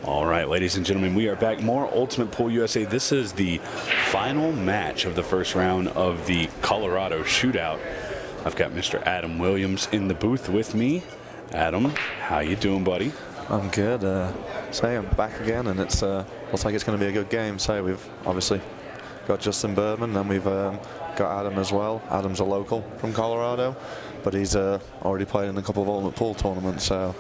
All right, ladies and gentlemen, we are back. More Ultimate Pool USA. This is the final match of the first round of the Colorado Shootout. I've got Mr. Adam Williams in the booth with me. Adam, how you doing, buddy? I'm good. I'm back again, and it's looks like it's going to be a good game. So we've obviously got Justin Bergman, and we've got Adam as well. Adam's a local from Colorado, but he's already played in a couple of Ultimate Pool tournaments, so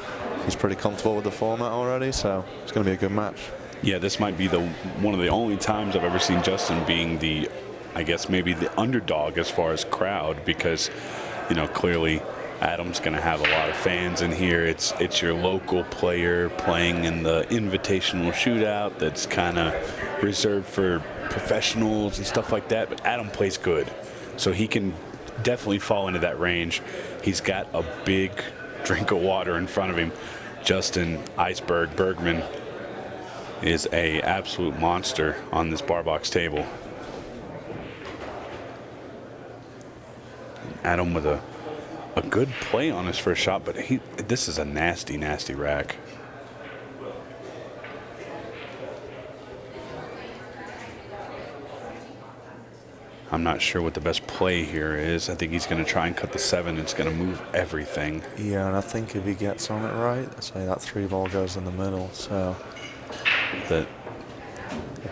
he's pretty comfortable with the format already. So it's going to be a good match. Yeah, this might be one of the only times I've ever seen Justin being the, I guess maybe the underdog as far as crowd, because, you know, clearly Adam's going to have a lot of fans in here. It's your local player playing in the invitational shootout that's kind of reserved for professionals and stuff like that. But Adam plays good, so he can definitely fall into that range. He's got a big drink of water in front of him. Justin Iceberg Bergman is a absolute monster on this bar box table. Adam with a good play on his first shot, but this is a nasty, nasty rack. I'm not sure what the best play here is. I think he's going to try and cut the 7. It's going to move everything. Yeah, and I think if he gets on it right, say that 3 ball goes in the middle. So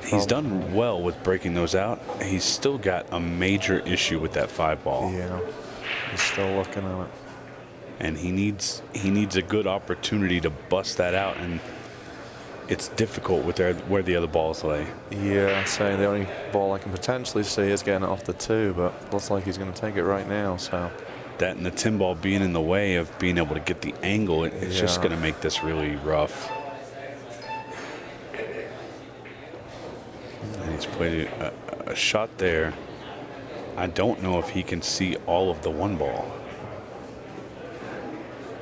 he's done well with breaking those out. He's still got a major issue with that 5 ball. Yeah, he's still looking at it. And he needs a good opportunity to bust that out, and it's difficult with where the other balls lay. Yeah, so the only ball I can potentially see is getting it off the 2, but looks like he's going to take it right now. So that and the 10 ball being in the way of being able to get the angle, it's just going to make this really rough. And he's played a shot there. I don't know if he can see all of the 1 ball.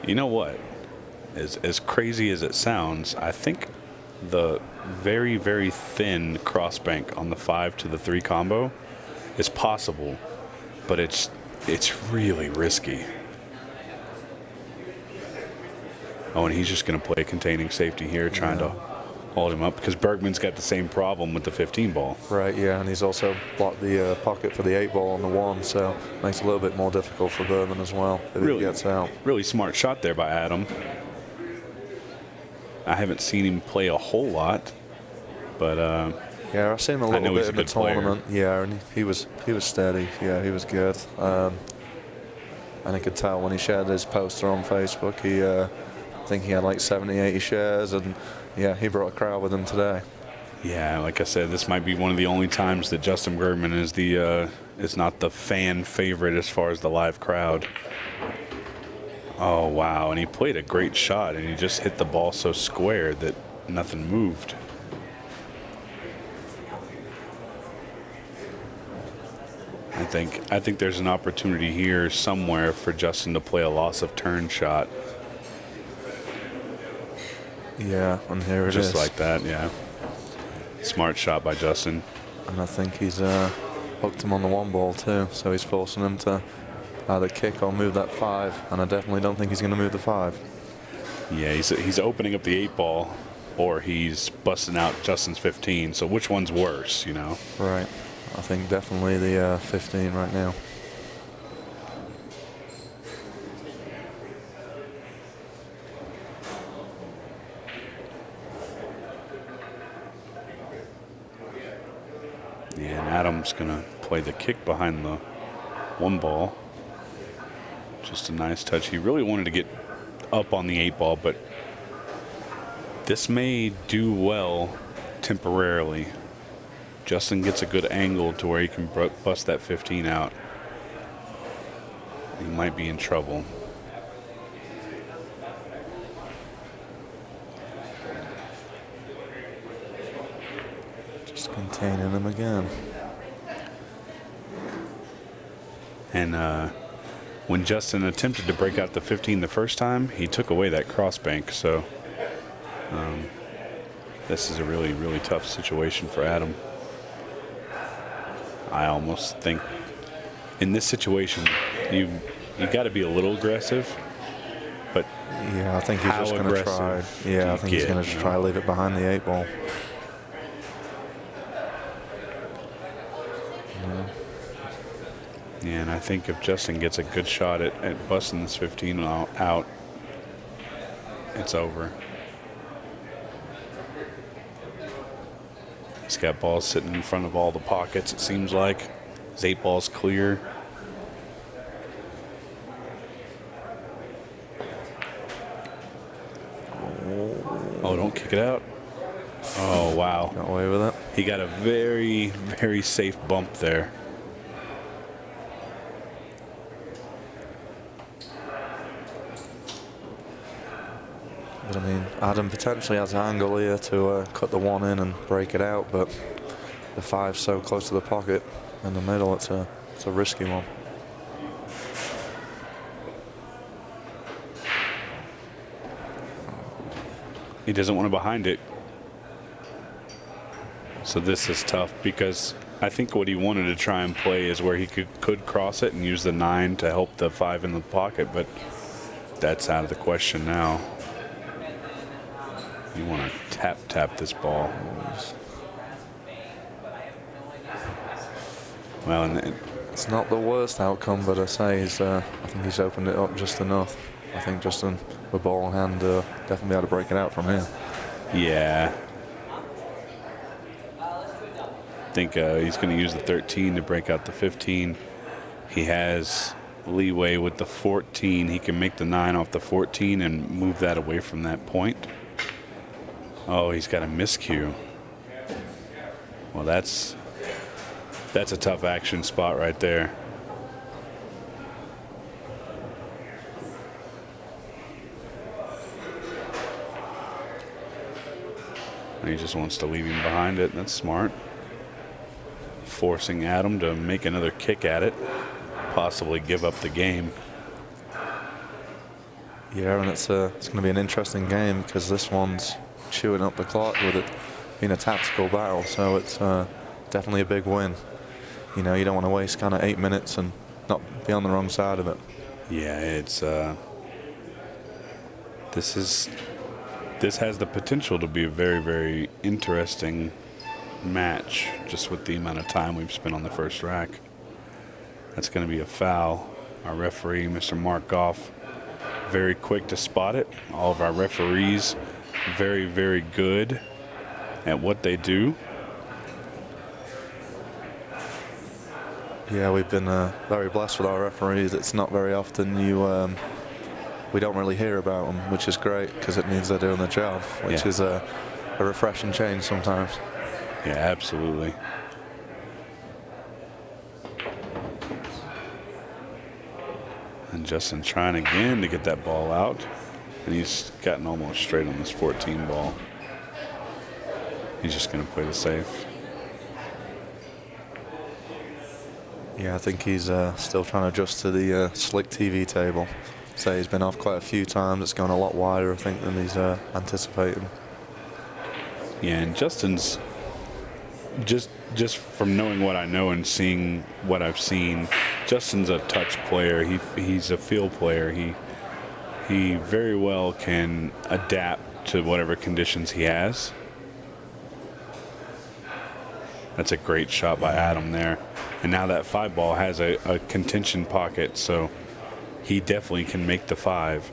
You know what? As crazy as it sounds, I think the very, very thin crossbank on the 5 to the 3 combo is possible, but it's really risky. Oh, and he's just going to play containing safety here, trying to hold him up, because Bergman's got the same problem with the 15 ball. Right, yeah, and he's also blocked the pocket for the 8 ball on the 1, so makes it a little bit more difficult for Bergman as well if he gets out. Really smart shot there by Adam. I haven't seen him play a whole lot, but yeah, I've seen him a little bit in the tournament. Yeah, and he was steady. Yeah, he was good. And I could tell when he shared his poster on Facebook, I think he had like 70, 80 shares, and yeah, he brought a crowd with him today. Yeah, like I said, this might be one of the only times that Justin Bergman is not the fan favorite as far as the live crowd. Oh, wow, and he played a great shot, and he just hit the ball so square that nothing moved. I think there's an opportunity here somewhere for Justin to play a loss of turn shot. Yeah, and here it is. Just like that, yeah. Smart shot by Justin. And I think he's hooked him on the 1 ball too, so he's forcing him to either kick or move that 5, and I definitely don't think he's going to move the 5. Yeah, he's opening up the 8 ball, or he's busting out Justin's 15, so which one's worse, you know? Right. I think definitely the 15 right now. Yeah, and Adam's going to play the kick behind the 1 ball. Just a nice touch. He really wanted to get up on the 8 ball, but this may do well temporarily. Justin gets a good angle to where he can bust that 15 out. He might be in trouble. Just containing him again. And when Justin attempted to break out the 15 the first time, he took away that crossbank. So this is a really, really tough situation for Adam. I almost think in this situation, you got to be a little aggressive, but Yeah, I think he's just going to try. Yeah, I think he's going to try to leave it behind the 8 ball. Yeah, and I think if Justin gets a good shot at busting this 15 out, it's over. He's got balls sitting in front of all the pockets, it seems like. His 8 ball's clear. Oh, don't kick it out. Oh, wow. Got away with it. He got a very, very safe bump there. But I mean, Adam potentially has an angle here to cut the 1 in and break it out, but the 5's so close to the pocket in the middle, it's a risky one. He doesn't want to behind it. So this is tough because I think what he wanted to try and play is where he could cross it and use the 9 to help the 5 in the pocket, but that's out of the question now. You want to tap this ball. Well, and it's not the worst outcome, but I say I think he's opened it up just enough. I think Justin, with ball in hand, definitely be able to break it out from here. Yeah. I think he's going to use the 13 to break out the 15. He has leeway with the 14. He can make the 9 off the 14 and move that away from that point. Oh, he's got a miscue. Well, that's a tough action spot right there. He just wants to leave him behind it. That's smart. Forcing Adam to make another kick at it, possibly give up the game. Yeah, and it's going to be an interesting game because this one's chewing up the clock with it being a tactical battle, so it's definitely a big win. You know, you don't want to waste kind of 8 minutes and not be on the wrong side of it. Yeah, it's this has the potential to be a very, very interesting match just with the amount of time we've spent on the first rack. That's going to be a foul. Our referee, Mr. Mark Goff, very quick to spot it. All of our referees very, very good at what they do. Yeah, we've been very blessed with our referees. It's not very often we don't really hear about them, which is great because it means they're doing their job, which is a refreshing change sometimes. Yeah, absolutely. And Justin trying again to get that ball out. And he's gotten almost straight on this 14 ball. He's just going to play the safe. Yeah, I think he's still trying to adjust to the slick TV table. So he's been off quite a few times. It's gone a lot wider, I think, than he's anticipating. Yeah, and Justin's just from knowing what I know and seeing what I've seen, Justin's a touch player. He's a field player. He very well can adapt to whatever conditions he has. That's a great shot by Adam there. And now that 5 ball has a contention pocket, so he definitely can make the 5.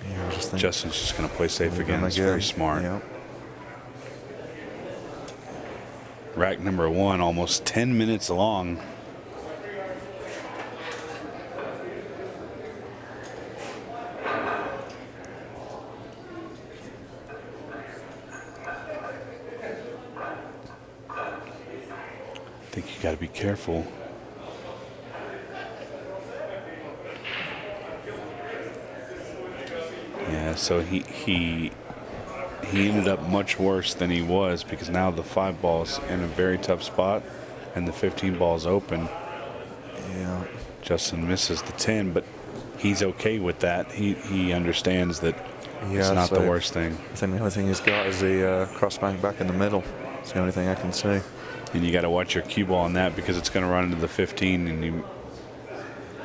Yeah, Justin's just going to play safe again. That's very smart. Yeah. Rack number 1, almost 10 minutes long. I think you got to be careful. Yeah, so he ended up much worse than he was because now the 5 ball's in a very tough spot and the 15 ball's open. Yeah. Justin misses the 10, but he's okay with that. He understands that it's not the worst thing. I think the only thing he's got is the crossbank back in the middle. It's the only thing I can see. And you got to watch your cue ball on that because it's going to run into the 15 and you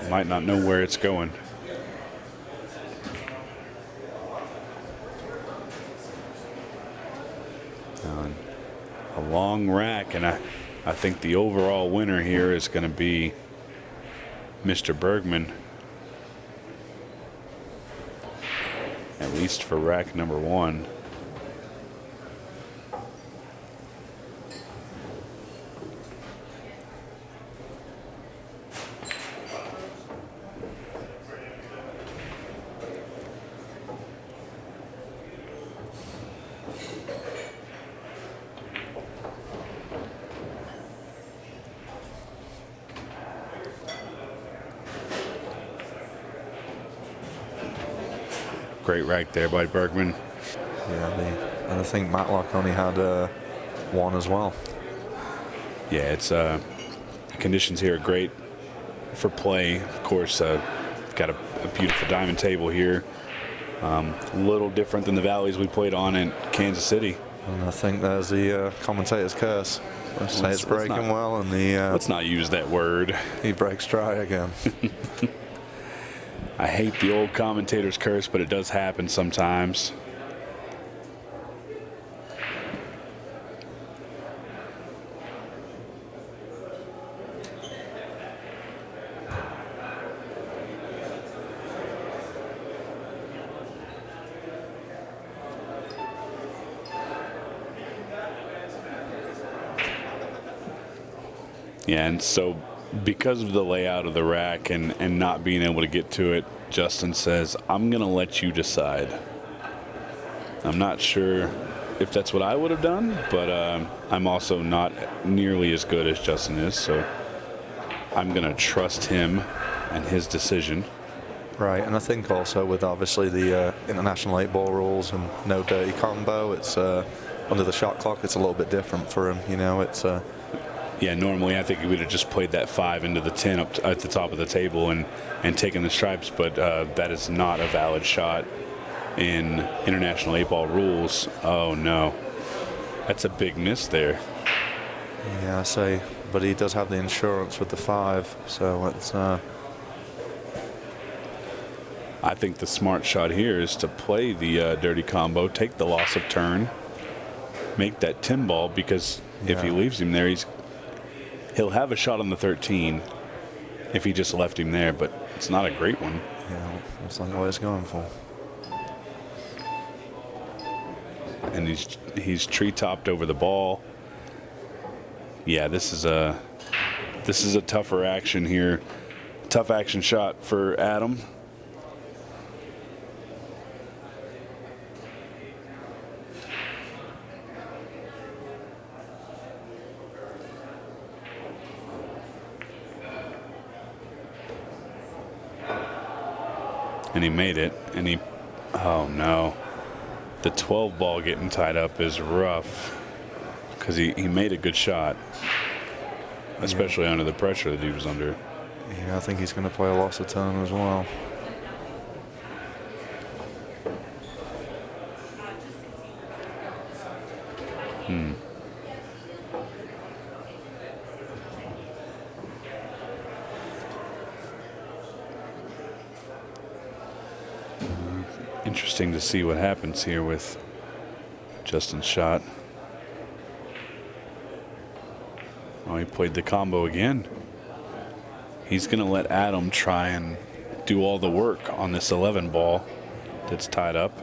might not know where it's going. A long rack, and I think the overall winner here is going to be Mr. Bergman, at least for rack number 1. Great rack there by Bergman. Yeah, and I think Matlock only had 1 as well. Yeah, it's the conditions here are great for play. Of course, got a beautiful diamond table here. A little different than the valleys we played on in Kansas City. And I think there's the commentator's curse. Let's say it's breaking well, and let's not use that word. He breaks dry again. I hate the old commentator's curse, but it does happen sometimes. Yeah, and so because of the layout of the rack and not being able to get to it, Justin says, I'm going to let you decide. I'm not sure if that's what I would have done, but I'm also not nearly as good as Justin is, so I'm going to trust him and his decision. Right, and I think also with obviously the international 8-ball rules and no dirty combo, it's under the shot clock, it's a little bit different for him. You know, it's yeah, normally I think he would have just played that 5 into the 10 up at the top of the table and taken the stripes, but that is not a valid shot in international 8-ball rules. Oh no, that's a big miss there. Yeah, I say, but he does have the insurance with the 5, so it's. I think the smart shot here is to play the dirty combo, take the loss of turn, make that 10 ball, because if he leaves him there, he'll have a shot on the 13 if he just left him there, but it's not a great one. Yeah, that's not what he's going for. And he's tree-topped over the ball. Yeah, this is a tougher action here. Tough action shot for Adam. And he made it, and oh no. The 12 ball getting tied up is rough because he made a good shot, especially under the pressure that he was under. Yeah, I think he's going to play a loss of turn as well. Interesting to see what happens here with Justin's shot. Oh, he played the combo again. He's going to let Adam try and do all the work on this 11 ball that's tied up.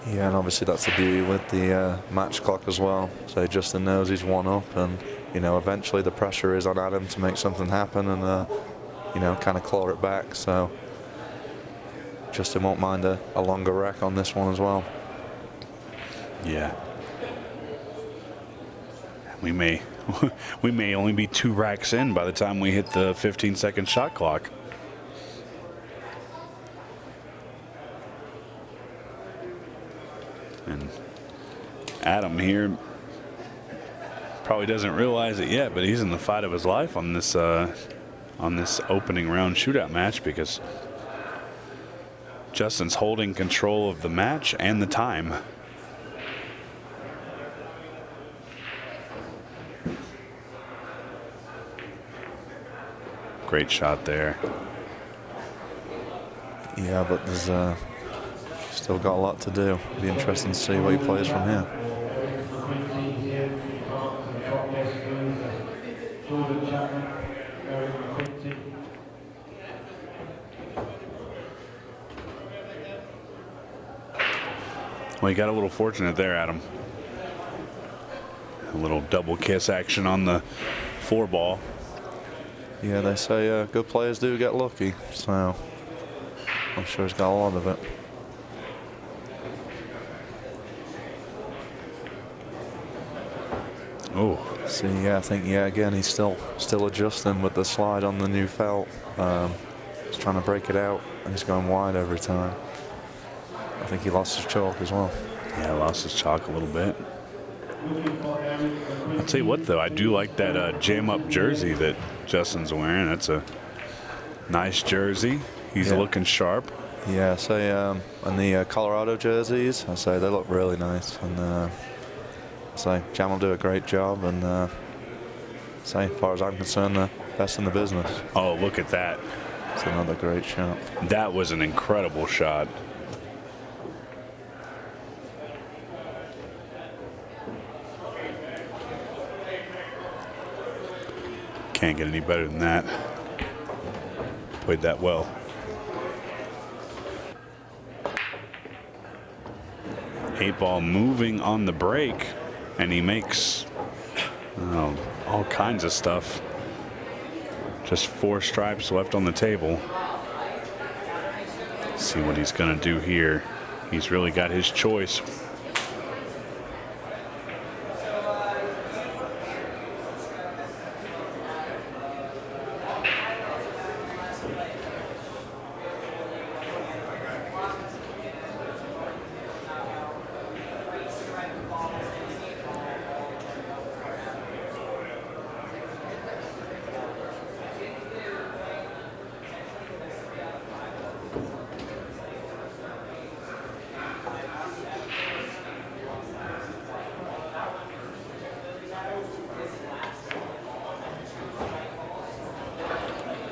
Yeah, and obviously that's the beauty with the match clock as well. So Justin knows he's 1 up, and you know eventually the pressure is on Adam to make something happen and you know kind of claw it back. So Justin won't mind a longer rack on this one as well. Yeah. We may only be 2 racks in by the time we hit the 15-second shot clock. And Adam here probably doesn't realize it yet, but he's in the fight of his life on this opening round shootout match, because Justin's holding control of the match and the time. Great shot there. Yeah, but there's still got a lot to do. Be interesting to see what he plays from here. Well, you got a little fortunate there, Adam. A little double kiss action on the 4-ball. Yeah, they say good players do get lucky, so I'm sure he's got a lot of it. Oh. See, yeah, I think, yeah, again, he's still adjusting with the slide on the new felt. He's trying to break it out, and he's going wide every time. I think he lost his chalk as well. Yeah, lost his chalk a little bit. I'll tell you what, though, I do like that jam-up jersey that Justin's wearing. That's a nice jersey. He's looking sharp. Yeah, say, and the Colorado jerseys, I say they look really nice. And say Jam will do a great job. And say, as far as I'm concerned, the best in the business. Oh, look at that. It's another great shot. That was an incredible shot. Can't get any better than that. Played that well. Eight ball moving on the break, and he makes all kinds of stuff. Just 4 stripes left on the table. See what he's going to do here. He's really got his choice.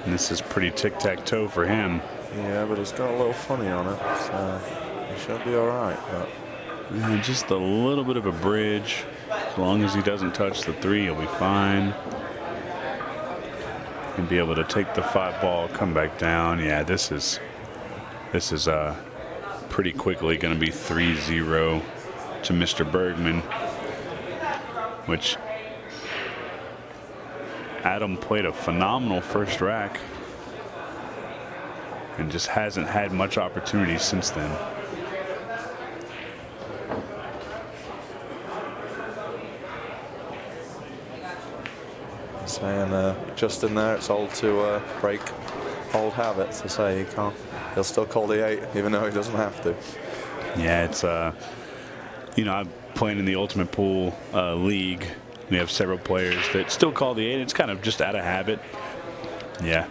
And this is pretty tic-tac-toe for him. Yeah, but he's got a little funny on it, so he should be all right. But just a little bit of a bridge. As long as he doesn't touch the 3, he'll be fine. He'll be able to take the 5-ball, come back down. Yeah, this is pretty quickly going to be 3-0 to Mr. Bergman, which Adam played a phenomenal first rack and just hasn't had much opportunity since then. Saying just in there, it's old to break old habits. To say he can't, he'll still call the 8 even though he doesn't have to. Yeah, it's I'm playing in the Ultimate Pool League. We have several players that still call the 8. It's kind of just out of habit. Yeah.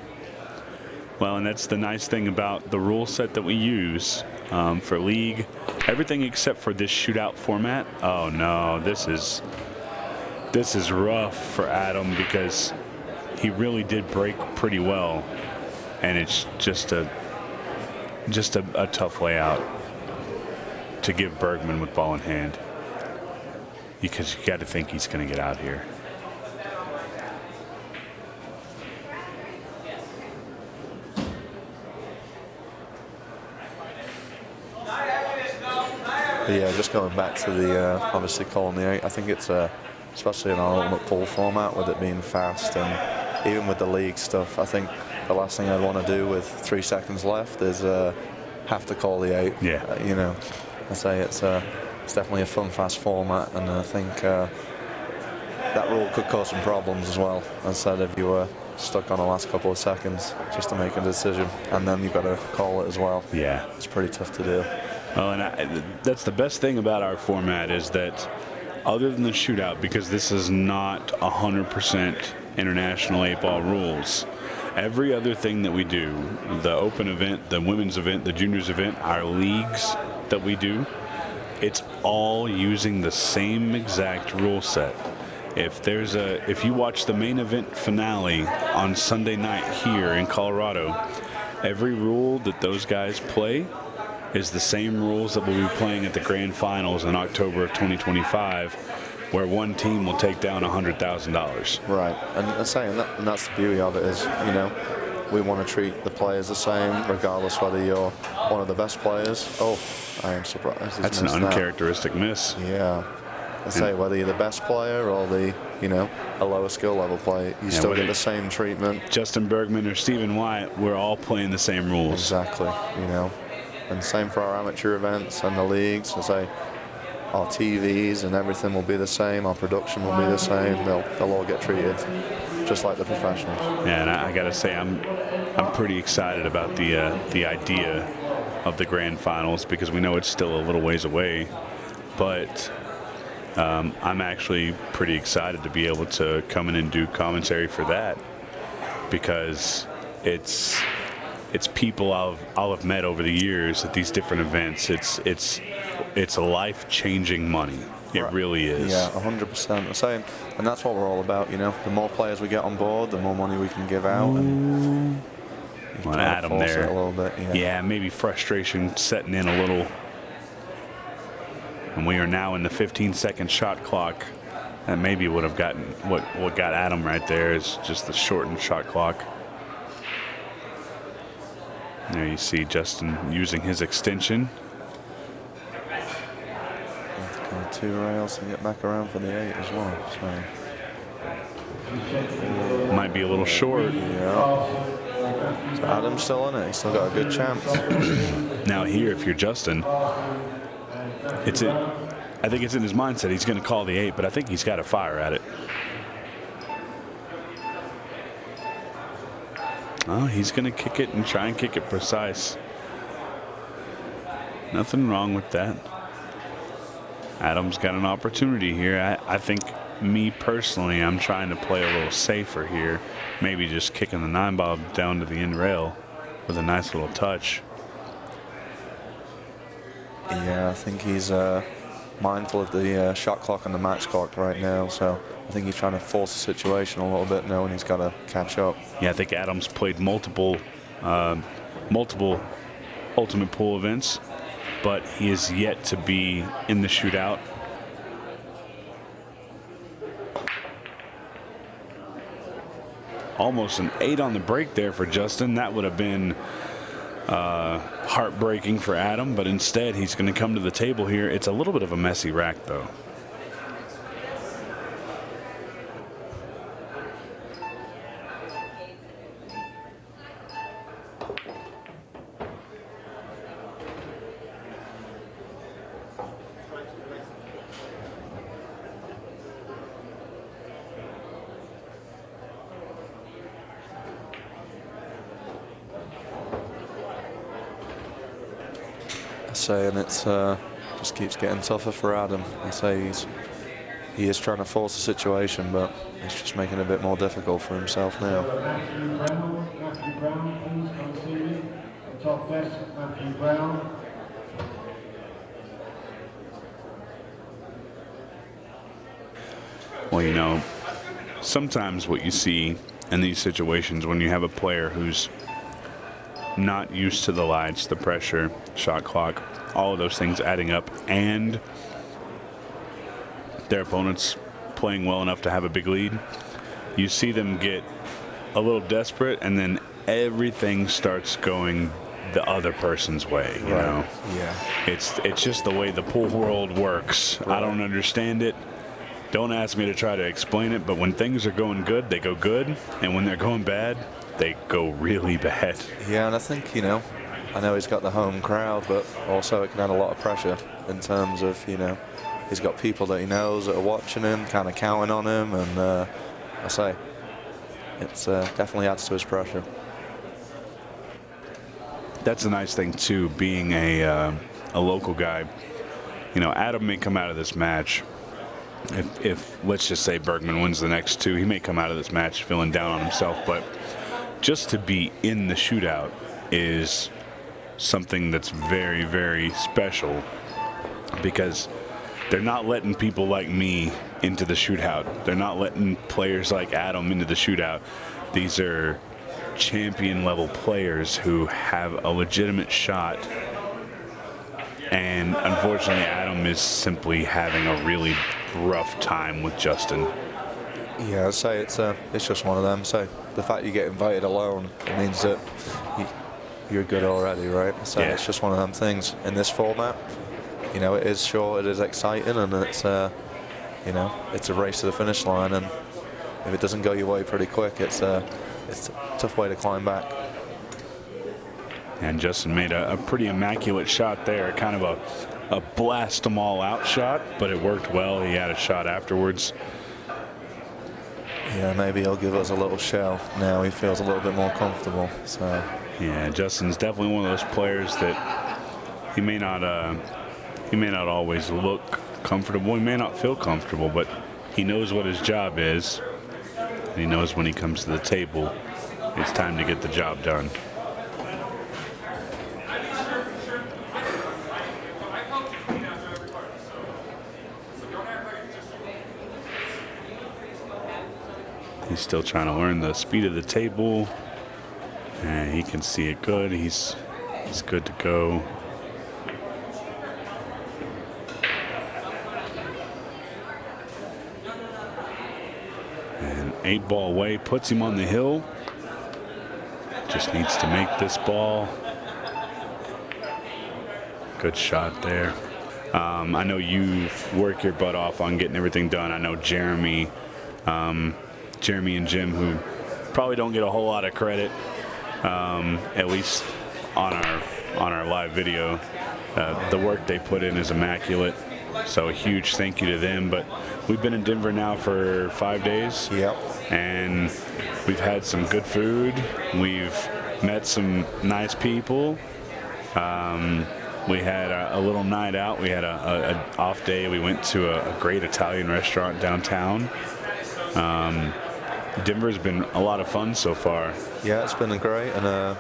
Well, and that's the nice thing about the rule set that we use for League. Everything except for this shootout format. Oh no, this is rough for Adam because he really did break pretty well, and it's just a tough layout to give Bergman with ball in hand. Because you got to think he's going to get out here. But yeah, just going back to the obviously calling the 8. I think it's especially in our Ultimate Pool format with it being fast and even with the league stuff. I think the last thing I'd want to do with 3 seconds left is have to call the 8. Yeah. I say it's definitely a fun, fast format, and I think that rule could cause some problems as well. As I said, if you were stuck on the last couple of seconds just to make a decision, and then you've got to call it as well. Yeah. It's pretty tough to do. Oh, and that's the best thing about our format is that other than the shootout, because this is not 100% international 8-ball rules, every other thing that we do, the open event, the women's event, the juniors event, our leagues that we do, it's all using the same exact rule set. If you watch the main event finale on Sunday night here in Colorado, every rule that those guys play is the same rules that we'll be playing at the grand finals in October of 2025 where one team will take down $100,000. Right, and that's the beauty of it is, we want to treat the players the same, regardless whether you're one of the best players. Oh, I am surprised. That's an uncharacteristic miss. Yeah. I say whether you're the best player or a lower skill level player, you still get the same treatment. Justin Bergman or Stephen Wyatt, we're all playing the same rules. Exactly, And same for our amateur events and the leagues. I say our TVs and everything will be the same. Our production will be the same. They'll all get treated just like the professionals. Yeah, and I got to say, I'm pretty excited about the idea of the grand finals because we know it's still a little ways away, but I'm actually pretty excited to be able to come in and do commentary for that because it's people I'll have met over the years at these different events. It's life-changing money. It really is. Yeah, 100%. The same, and that's what we're all about. The more players we get on board, the more money we can give out. And well, Adam there. A little bit, yeah, maybe frustration setting in a little. And we are now in the 15-second shot clock. And maybe would have gotten what got Adam right there is just the shortened shot clock. There you see Justin using his extension. Two rails to get back around for the 8 as well. So might be a little short. Yeah. So Adam's still in it. He's still got a good chance. Now here, if you're Justin, I think it's in his mindset. He's going to call the 8, but I think he's got to fire at it. Oh, he's going to kick it and try and kick it precise. Nothing wrong with that. Adam's got an opportunity here. I think, me personally, I'm trying to play a little safer here. Maybe just kicking the 9-ball down to the end rail with a nice little touch. Yeah, I think he's mindful of the shot clock and the match clock right now. So I think he's trying to force the situation a little bit, knowing he's got to catch up. Yeah, I think Adam's played multiple Ultimate Pool events, but he is yet to be in the shootout. Almost an 8 on the break there for Justin. That would have been heartbreaking for Adam, but instead he's going to come to the table here. It's a little bit of a messy rack, though. And it's just keeps getting tougher for Adam. I say he is trying to force the situation, but it's just making it a bit more difficult for himself now. Well, sometimes what you see in these situations when you have a player who's not used to the lights, the pressure, shot clock, all of those things adding up, and their opponents playing well enough to have a big lead, you see them get a little desperate, and then everything starts going the other person's way. You know, yeah, it's just the way the pool world works. Right. I don't understand it. Don't ask me to try to explain it, but when things are going good, they go good, and when they're going bad, they go really bad. Yeah, and I think, I know he's got the home crowd, but also it can add a lot of pressure in terms of, he's got people that he knows that are watching him, kind of counting on him, and I say, it's definitely adds to his pressure. That's a nice thing, too, being a local guy. Adam may come out of this match. If let's just say Bergman wins the next 2, he may come out of this match feeling down on himself, but just to be in the shootout is something that's very, very special because they're not letting people like me into the shootout. They're not letting players like Adam into the shootout. These are champion level players who have a legitimate shot, and unfortunately Adam is simply having a really rough time with Justin. Yeah, I'd say it's just one of them. So the fact you get invited alone, it means that you're good already, right? So Yeah. it's just one of them things in this format. You know, it is short, it is exciting, and it's you know, it's a race to the finish line. And if it doesn't go your way pretty quick, it's a tough way to climb back. And Justin made a pretty immaculate shot there, kind of a blast them all out shot, but it worked well. He had a shot afterwards. Yeah, maybe he'll give us a little shell now. He feels a little bit more comfortable. So yeah, Justin's definitely one of those players that he may not always look comfortable. He may not feel comfortable, but he knows what his job is. And he knows when he comes to the table, it's time to get the job done. He's still trying to learn the speed of the table, and he can see it good. He's good to go. And 8-ball away puts him on the hill. Just needs to make this ball. Good shot there. I know you work your butt off on getting everything done. I know Jeremy and Jim, who probably don't get a whole lot of credit, at least on our live video. The work they put in is immaculate, so a huge thank you to them. But we've been in Denver now for 5 days. Yep. And we've had some good food. We've met some nice people. We had a little night out. We had an off day. We went to a great Italian restaurant downtown. Denver's been a lot of fun so far. yeah, it's been great, and I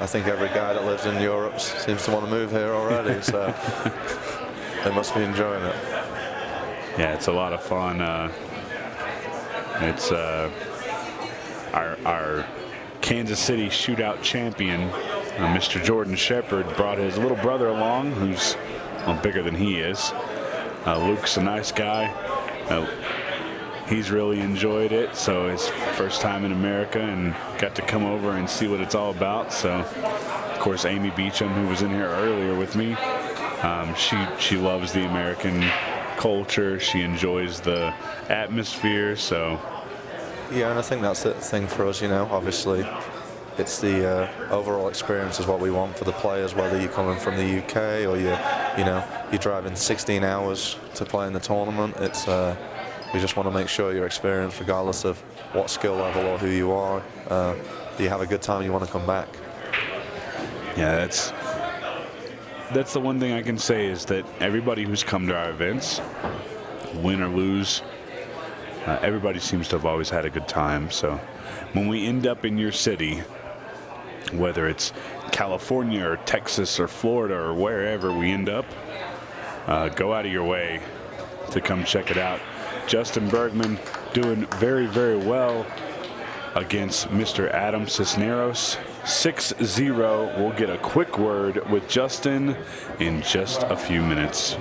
think every guy that lives in Europe seems to want to move here already. So they must be enjoying it. Yeah, it's a lot of fun. It's our Kansas City Shootout champion, Mr. Jordan Shepard, brought his little brother along, who's bigger than he is. Luke's a nice guy. He's really enjoyed it, so his first time in America, and got to come over and see what it's all about. So, of course, Amy Beecham, who was in here earlier with me, she loves the American culture. She enjoys the atmosphere. So, yeah, and I think that's the thing for us. You know, obviously, it's the overall experience is what we want for the players. Whether you're coming from the UK or you're driving 16 hours to play in the tournament, it's. We just want to make sure your experience, regardless of what skill level or who you are, you have a good time and you want to come back. Yeah, that's the one thing I can say is that everybody who's come to our events, win or lose, everybody seems to have always had a good time. So when we end up in your city, whether it's California or Texas or Florida or wherever we end up, go out of your way to come check it out. Justin Bergman doing very, very well against Mr. Adam Sisneros. 6-0. We'll get a quick word with Justin in just a few minutes.